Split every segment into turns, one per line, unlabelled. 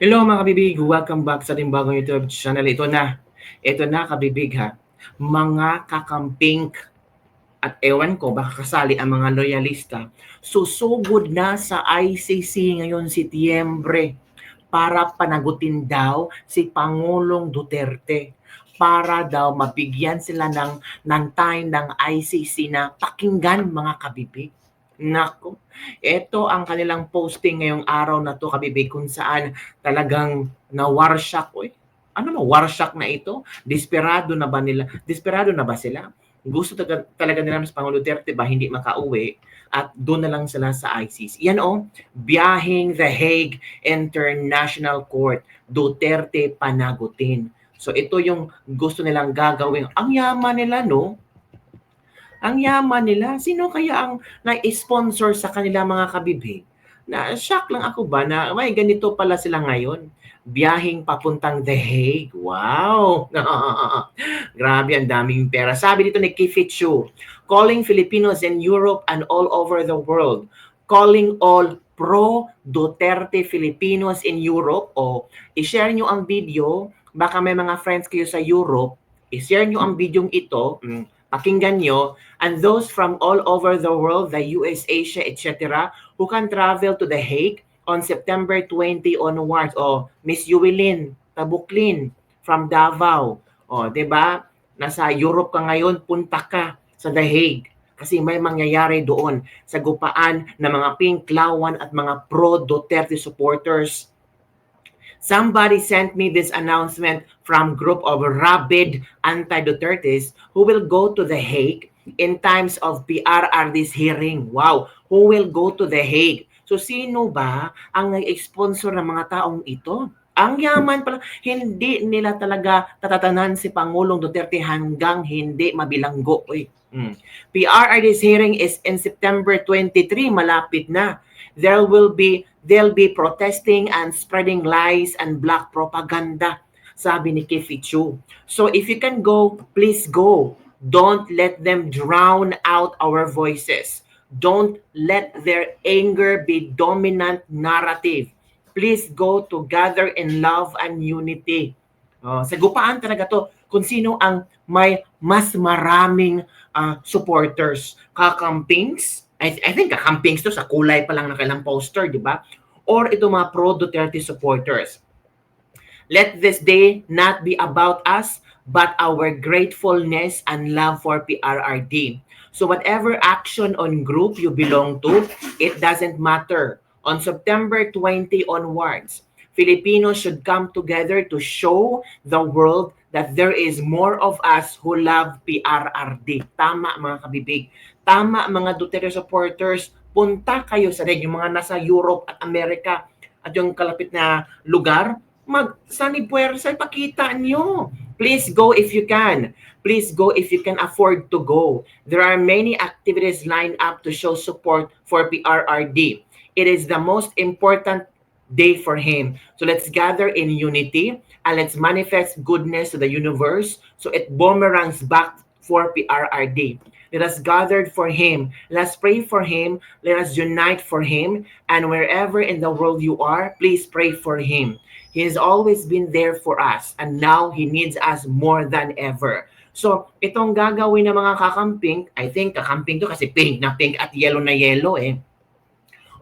Hello mga kabibig, welcome back sa ating bagong YouTube channel. Ito na kabibig ha, mga kakamping at ewan ko baka kasali ang mga loyalista. Susugod na sa ICC ngayon si Tiembre para panagutin daw si Pangulong Duterte para daw mabigyan sila ng time ng ICC na pakinggan mga kabibig. Nako, ito ang kanilang posting ngayong araw na to kabibig kung saan talagang na-warshock. Uy, ano mo, warshock na ito? Desperado na ba sila? Gusto talaga nila sa Pangulo Duterte ba hindi makauwi at doon na lang sila sa ICC. Yan biyahing The Hague International Court, Duterte panagutin. So ito yung gusto nilang gagawin. Ang yaman nila, no? Ang yaman nila. Sino kaya ang na-sponsor sa kanila mga kabibig? Na-shock lang ako ba na may ganito pala sila ngayon. Biyahing papuntang The Hague. Wow! Grabe, ang daming pera. Sabi dito ni Kifichu, calling Filipinos in Europe and all over the world. Calling all pro-Duterte Filipinos in Europe. O, i-share nyo ang video. Baka may mga friends kayo sa Europe. I-share nyo ang video ito. Pakinggan nyo, and those from all over the world, the US, Asia, etc., who can travel to The Hague on September 20 onwards. Miss Yuwilin Tabuklin from Davao. 'di ba? Nasa Europe ka ngayon, punta ka sa The Hague kasi may mangyayari doon sa gupaan ng mga Pinklawan at mga pro-Duterte supporters. Somebody sent me this announcement from group of rabid anti-Dutertes who will go to The Hague in times of PRRD's hearing. Wow! Who will go to The Hague? So sino ba ang nag-sponsor ng mga taong ito? Ang yaman pala, hindi nila talaga tatatanan si Pangulong Duterte hanggang hindi mabilanggo. PRRD's hearing is in September 23, malapit na. They'll be protesting and spreading lies and black propaganda, sabi ni Kifichu. So if you can go, please go. Don't let them drown out our voices. Don't let their anger be dominant narrative. Please go to gather in love and unity. Sa gupaan talaga to kung sino ang may mas maraming supporters. Kakampings, I think kakampings to sa kulay pa lang ng kailang poster, di ba? Or ito mga pro-Duterte supporters. Let this day not be about us, but our gratefulness and love for PRRD. So whatever action on group you belong to, it doesn't matter. On September 20 onwards, Filipinos should come together to show the world that there is more of us who love PRRD. Tama mga kabibig. Tama mga Duterte supporters. Punta kayo sa yung mga nasa Europe at Amerika at yung kalapit na lugar. Sani puwersa, ipakita nyo. Please go if you can. Please go if you can afford to go. There are many activities lined up to show support for PRRD. It is the most important day for him. So let's gather in unity and let's manifest goodness to the universe so it boomerangs back for PRRD. Let us gather for him. Let's pray for him. Let us unite for him. And wherever in the world you are, please pray for him. He has always been there for us and now he needs us more than ever. So, itong gagawin ng mga kakamping, I think kakamping to kasi pink na pink at yellow na yellow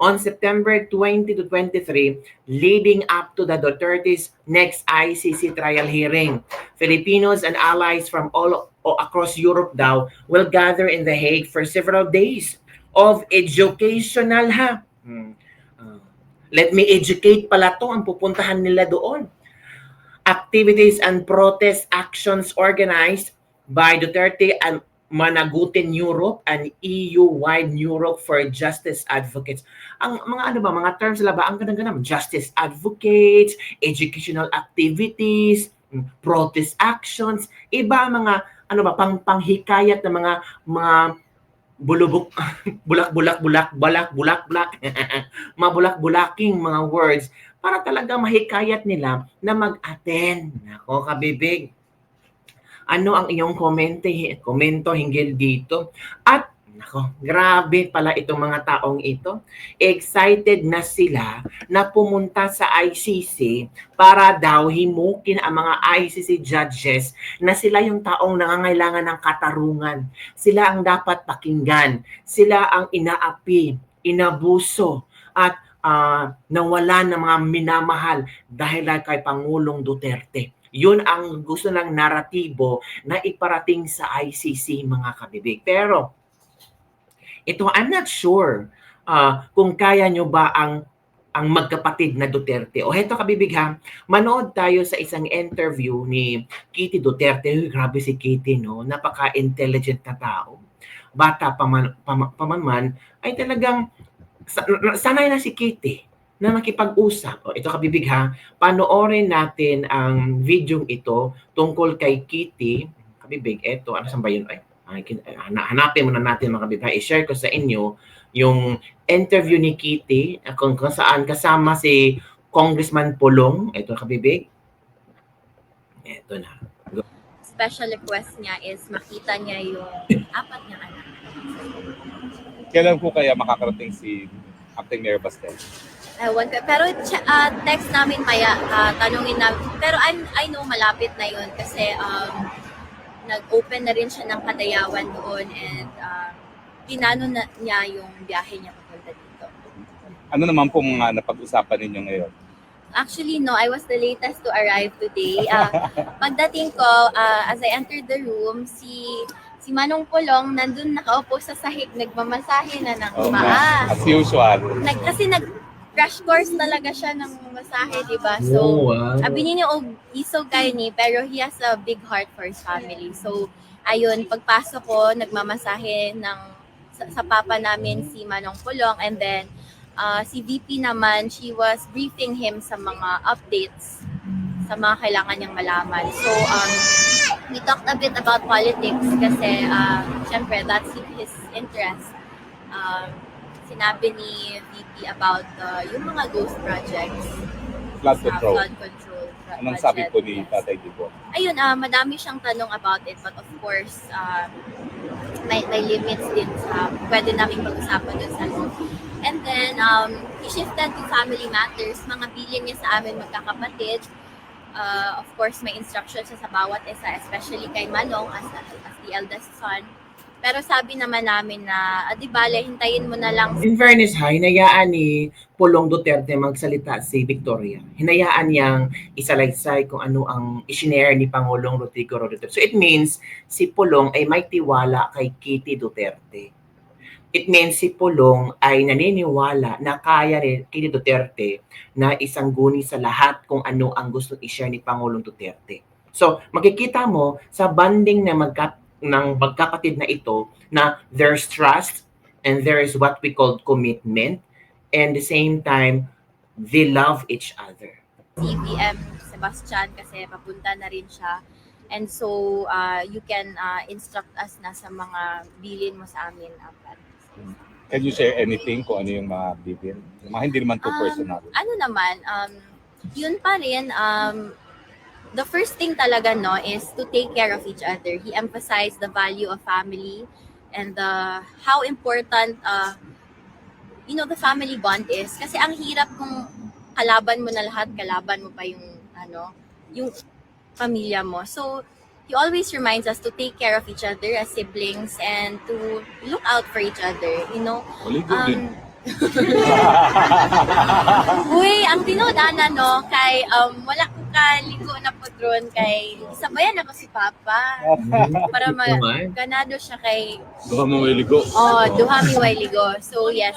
on September 20 to 23, leading up to the Duterte's next ICC trial hearing. Filipinos and allies from all across Europe daw will gather in The Hague for several days of educational let me educate pala to ang pupuntahan nila doon. Activities and protest actions organized by Duterte and Managutin Europe and EU-wide Europe for Justice Advocates. Ang mga mga terms sila ba? Ang ganda-ganda. Justice Advocates, educational activities, protest actions, iba mga panghikayat na mga bulubok, bulak-bulak-bulak, balak-bulak-bulak, mga bulak-bulaking mga words para talaga mahikayat nila na mag-attend. Nako, kabibig. Ano ang iyong komento hinggil dito? At Nako, grabe pala itong mga taong ito. Excited na sila na pumunta sa ICC para daw himukin ang mga ICC judges na sila yung taong nangangailangan ng katarungan. Sila ang dapat pakinggan. Sila ang inaapi, inabuso, at nawalan ng mga minamahal dahil kay Pangulong Duterte. Yun ang gusto ng naratibo na iparating sa ICC, mga kabibig. Pero ito, I'm not sure kung kaya nyo ba ang magkapatid na Duterte. O heto kabibig ha, manood tayo sa isang interview ni Kitty Duterte. Uy, grabe si Kitty, no? Napaka-intelligent na tao. Bata paman ay talagang sanay na si Kitty na makipag-usap. O ito kabibig ha, panoorin natin ang video ito tungkol kay Kitty. Kabibig, eto, ano saan ba yun? Hanapin muna natin mga kabibig. I-share ko sa inyo yung interview ni Kitty kung saan kasama si Congressman Pulong. Ito kabibig. Ito na.
Special request niya is makita niya yung 4 niyang anak.
Kailan po kaya makakarating si Acting Mayor Bastel?
Ewan ko. Pero text namin maya, tanungin namin. Pero I know malapit na yun kasi nag-open na rin siya ng Kadayawan doon and pinano na niya yung biyahe niya papunta dito.
Ano naman po mga napag-usapan ninyo ngayon?
Actually, no, I was the latest to arrive today. Pagdating ko, as I entered the room, si Manong Pulong nandun nakaupo sa sahig, nagmamasahe na ng paa.
As usual.
Kasi crash course talaga siya ng masahe, di ba? So, abi niyo isog kayo ni, pero he has a big heart for his family. So, ayun, pagpasok ko, nagmamasahe sa papa namin si Manong Pulong, and then si VP naman, she was briefing him sa mga updates sa mga kailangan niyang malaman. So, we talked a bit about politics kasi syempre that's his interest. Sinabi ni VP about yung mga ghost projects.
Flood control.
Flood control project.
Anong sabi po ni Tatay Dibo?
Ayun, madami siyang tanong about it, but of course, may limits din sa pwede namin pag-usapan dun sa loob. And then, he shifted to family matters. Mga bilin niya sa amin magkakapatid. Of course, may instructions siya sa bawat isa, especially kay Manong as the eldest son. Pero sabi naman namin na, di bale, hintayin mo na lang.
In fairness ha, hinayaan ni Pulong Duterte magsalita si Victoria. Hinayaan niyang isalaysay kung ano ang isinare ni Pangulong Rodrigo Duterte. So it means si Pulong ay may tiwala kay Kitty Duterte. It means si Pulong ay naniniwala na kaya rin Kitty Duterte na isang guni sa lahat kung ano ang gusto i-share ni Pangulong Duterte. So makikita mo sa banding na ng magkapatid na ito na there's trust and there is what we call commitment, and the same time they love each other.
Si VM Sebastian kasi papunta na rin siya, and so you can instruct us na sa mga bilin mo sa amin.
Can you share anything kung ano yung mga bilin? Yung mga hindi naman too personal.
Ano naman, yun pa rin, the first thing talaga no is to take care of each other. He emphasized the value of family and how important the family bond is. Kasi ang hirap kung kalaban mo na lahat, kalaban mo pa yung pamilya mo. So he always reminds us to take care of each other as siblings and to look out for each other, Uy, ang tinodana no kay wala ko kaligo na po drone kay sabayan ako si Papa para ganado siya kay
Duha mo may ligo.
Duha mi way ligo. So yes,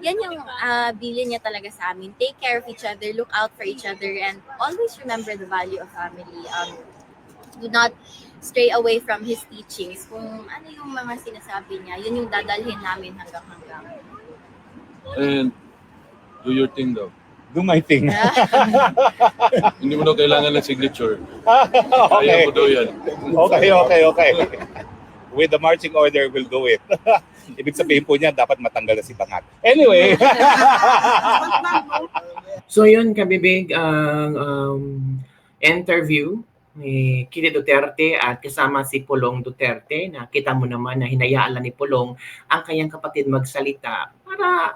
yan yung bilin niya talaga sa amin. Take care of each other, look out for each other, and always remember the value of family. Do not stray away from his teachings. Kung ano yung mga sinasabi niya, yun yung dadalhin namin hanggang.
And do your thing daw.
Do my thing.
Hindi mo daw kailangan ng signature.
Okay.
Kaya ko daw yan.
Okay. With the marching order, we'll do it. Ibig sabihin po niya, dapat matanggal na si Bangat. Anyway.
So yun kabibig ang interview ni Kitty Duterte at kasama si Pulong Duterte na kita mo naman na hinayaan lang ni Pulong ang kanyang kapatid magsalita para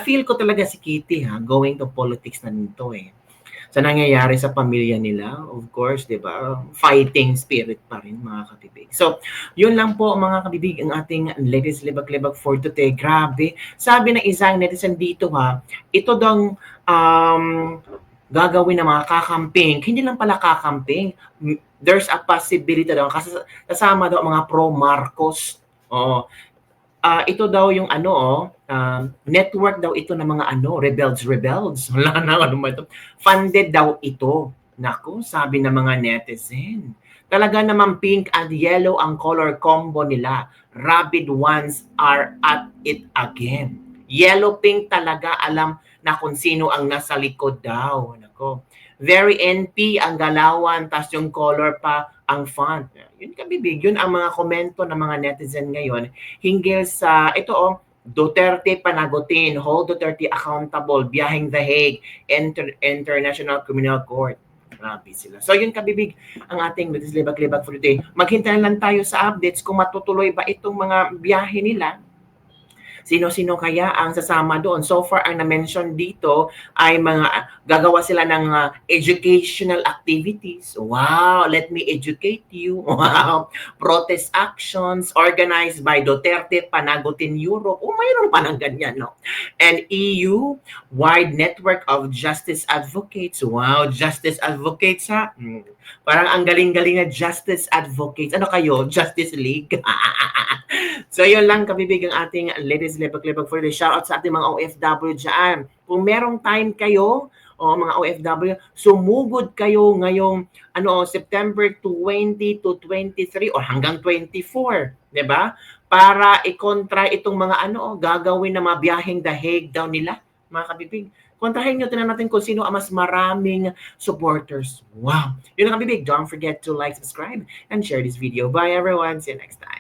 feel ko talaga si Kitty going to politics na nito sa nangyayari sa pamilya nila, of course, di ba? Fighting spirit pa rin, mga kabibig. So, yun lang po, mga kabibig, ang ating latest libag-libag for today. Grabe. Sabi ng isang netizen dito ito daw gagawin ng mga kakamping. Hindi lang pala kakamping. There's a possibility daw, kasama daw mga pro-Marcos. Ito daw yung network daw ito ng mga rebels. Wala na, funded daw ito. Naku, sabi ng mga netizen. Talaga naman pink and yellow ang color combo nila. Rabid ones are at it again. Yellow-pink talaga, alam na kung sino ang nasa likod daw. Nako. Very NP ang galawan, tas yung color pa ang font. Yun kabibig. Yun ang mga komento ng mga netizen ngayon hinggil sa, Duterte panagutin, hold Duterte accountable, biyaheng The Hague, International Criminal Court. Grabe sila. So yun kabibig ang ating libag-libag for today. Maghintay lang tayo sa updates kung matutuloy ba itong mga biyahe nila. Sino-sino kaya ang sasama doon? So far, ang na-mention dito ay mga gagawa sila ng educational activities. Wow, let me educate you. Wow, protest actions organized by Duterte Panagutin Europe. Mayroon pa ng ganyan, no? And EU-wide network of justice advocates. Wow, justice advocates, Parang ang galing-galing na justice advocates. Ano kayo? Justice League? So yun lang kabibig ang ating latest libag-libag for the shoutout sa ating mga OFW dyan. Kung merong time kayo, mga OFW, sumugod kayo ngayong September 20 to 23 or hanggang 24, 'di ba? Para i-kontra itong mga gagawin na mga biyaheng The Hague daw nila, mga kabibig. Kontrahin nyo, tinan natin kung sino ang mas maraming supporters. Wow! Yun ang kabibig. Don't forget to like, subscribe, and share this video. Bye everyone. See you next time.